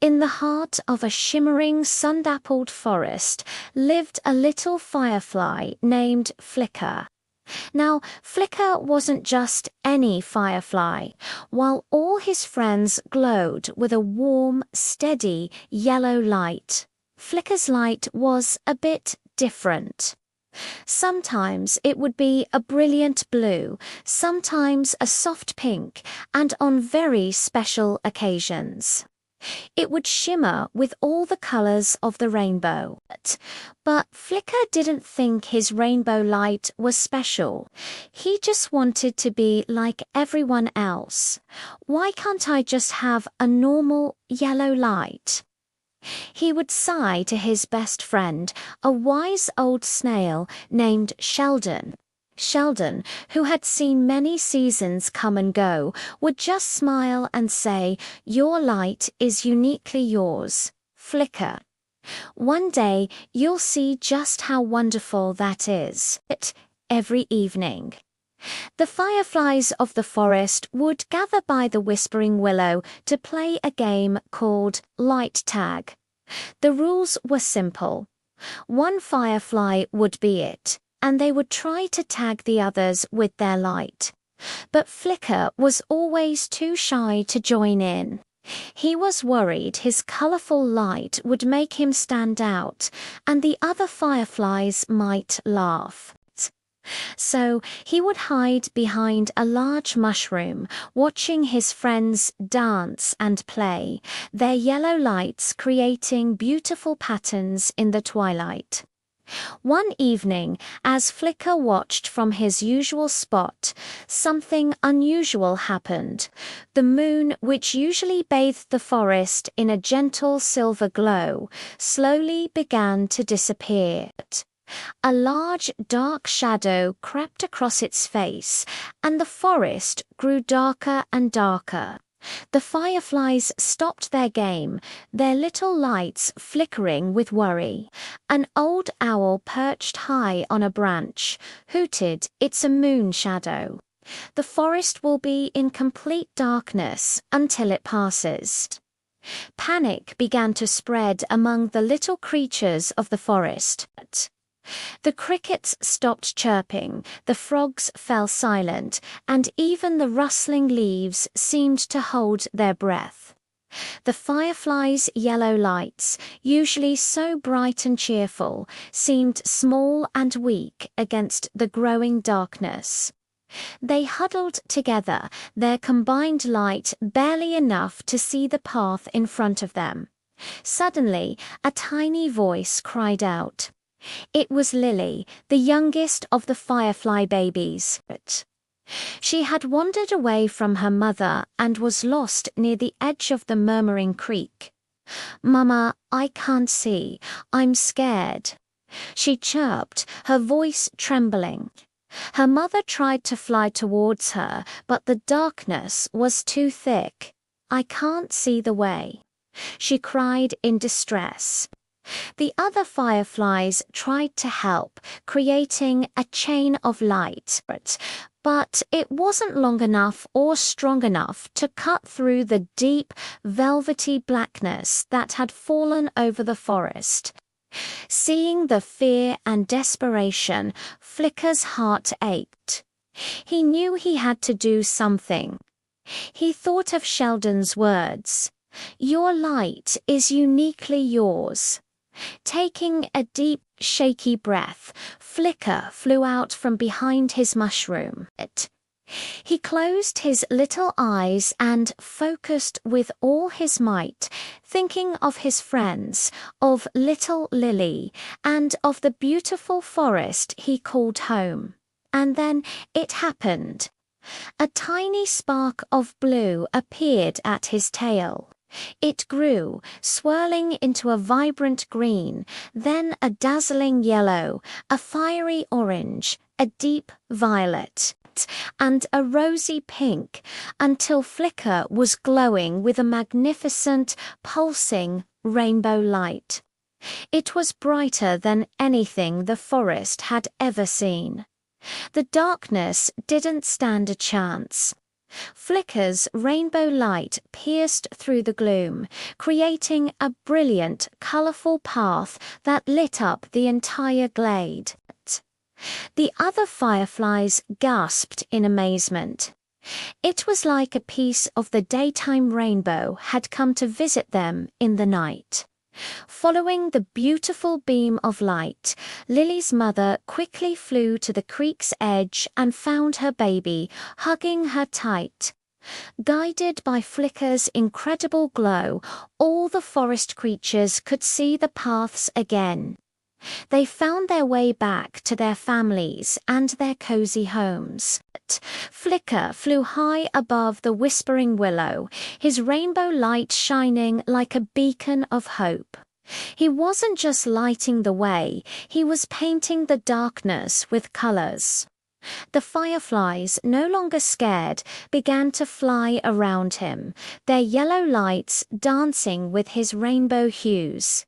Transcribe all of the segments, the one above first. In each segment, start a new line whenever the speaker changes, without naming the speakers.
In the heart of a shimmering, sun-dappled forest lived a little firefly named Flicker. Now, Flicker wasn't just any firefly. While all his friends glowed with a warm, steady yellow light, Flicker's light was a bit different. Sometimes it would be a brilliant blue, sometimes a soft pink, and on very special occasions it would shimmer with all the colors of the rainbow. But Flicker didn't think his rainbow light was special. He just wanted to be like everyone else. Why can't I just have a normal yellow light? He would sigh to his best friend, a wise old snail named Sheldon. Sheldon, who had seen many seasons come and go, would just smile and say, "Your light is uniquely yours, Flicker. One day you'll see just how wonderful that is." Every evening, the fireflies of the forest would gather by the whispering willow to play a game called light tag. The rules were simple. One firefly would be it, and they would try to tag the others with their light. But Flicker was always too shy to join in. He was worried his colorful light would make him stand out, and the other fireflies might laugh. So he would hide behind a large mushroom, watching his friends dance and play, their yellow lights creating beautiful patterns in the twilight. One evening, as Flicker watched from his usual spot, something unusual happened. The moon, which usually bathed the forest in a gentle silver glow, slowly began to disappear. A large, dark shadow crept across its face, and the forest grew darker and darker. The fireflies stopped their game, their little lights flickering with worry. An old owl perched high on a branch hooted, "It's a moon shadow. The forest will be in complete darkness until it passes." Panic began to spread among the little creatures of the forest. The crickets stopped chirping, the frogs fell silent, and even the rustling leaves seemed to hold their breath. The fireflies' yellow lights, usually so bright and cheerful, seemed small and weak against the growing darkness. They huddled together, their combined light barely enough to see the path in front of them. Suddenly, a tiny voice cried out. It was Lily, the youngest of the firefly babies. She had wandered away from her mother and was lost near the edge of the murmuring creek. "Mama, I can't see. I'm scared," she chirped, her voice trembling. Her mother tried to fly towards her, but the darkness was too thick. "I can't see the way," she cried in distress. The other fireflies tried to help, creating a chain of light, but it wasn't long enough or strong enough to cut through the deep, velvety blackness that had fallen over the forest. Seeing the fear and desperation, Flicker's heart ached. He knew he had to do something. He thought of Sheldon's words, "Your light is uniquely yours." Taking a deep, shaky breath, Flicker flew out from behind his mushroom. He closed his little eyes and focused with all his might, thinking of his friends, of little Lily, and of the beautiful forest he called home. And then it happened. A tiny spark of blue appeared at his tail. It grew, swirling into a vibrant green, then a dazzling yellow, a fiery orange, a deep violet, and a rosy pink, until Flicker was glowing with a magnificent, pulsing rainbow light. It was brighter than anything the forest had ever seen. The darkness didn't stand a chance. Flicker's rainbow light pierced through the gloom, creating a brilliant, colorful path that lit up the entire glade. The other fireflies gasped in amazement. It was like a piece of the daytime rainbow had come to visit them in the night. Following the beautiful beam of light, Lily's mother quickly flew to the creek's edge and found her baby, hugging her tight. Guided by Flicker's incredible glow, all the forest creatures could see the paths again. They found their way back to their families and their cozy homes. Flicker flew high above the whispering willow, his rainbow light shining like a beacon of hope. He wasn't just lighting the way, he was painting the darkness with colors. The fireflies, no longer scared, began to fly around him, their yellow lights dancing with his rainbow hues.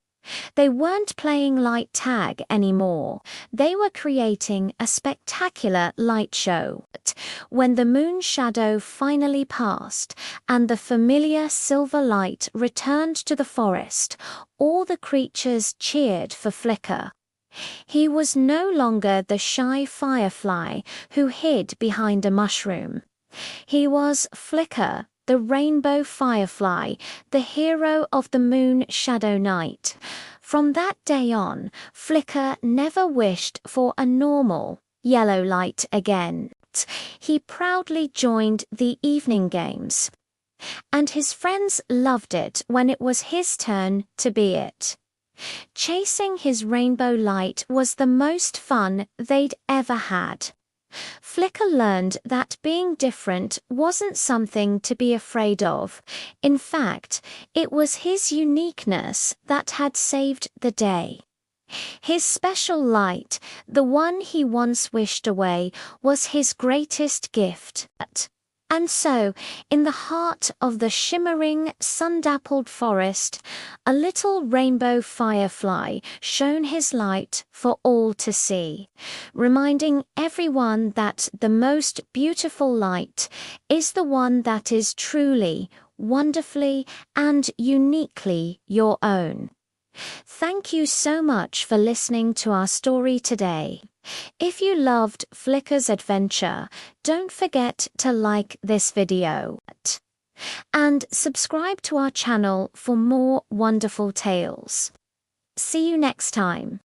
They weren't playing light tag anymore. They were creating a spectacular light show. When the moon shadow finally passed and the familiar silver light returned to the forest, all the creatures cheered for Flicker. He was no longer the shy firefly who hid behind a mushroom. He was Flicker, the rainbow firefly, the hero of the moon shadow night. From that day on, Flicker never wished for a normal yellow light again. He proudly joined the evening games, and his friends loved it when it was his turn to be it. Chasing his rainbow light was the most fun they'd ever had. Flicker learned that being different wasn't something to be afraid of. In fact, it was his uniqueness that had saved the day. His special light, the one he once wished away, was his greatest gift. And so, in the heart of the shimmering, sun-dappled forest, a little rainbow firefly shone his light for all to see, reminding everyone that the most beautiful light is the one that is truly, wonderfully, and uniquely your own. Thank you so much for listening to our story today. If you loved Flicker's adventure, don't forget to like this video and subscribe to our channel for more wonderful tales. See you next time.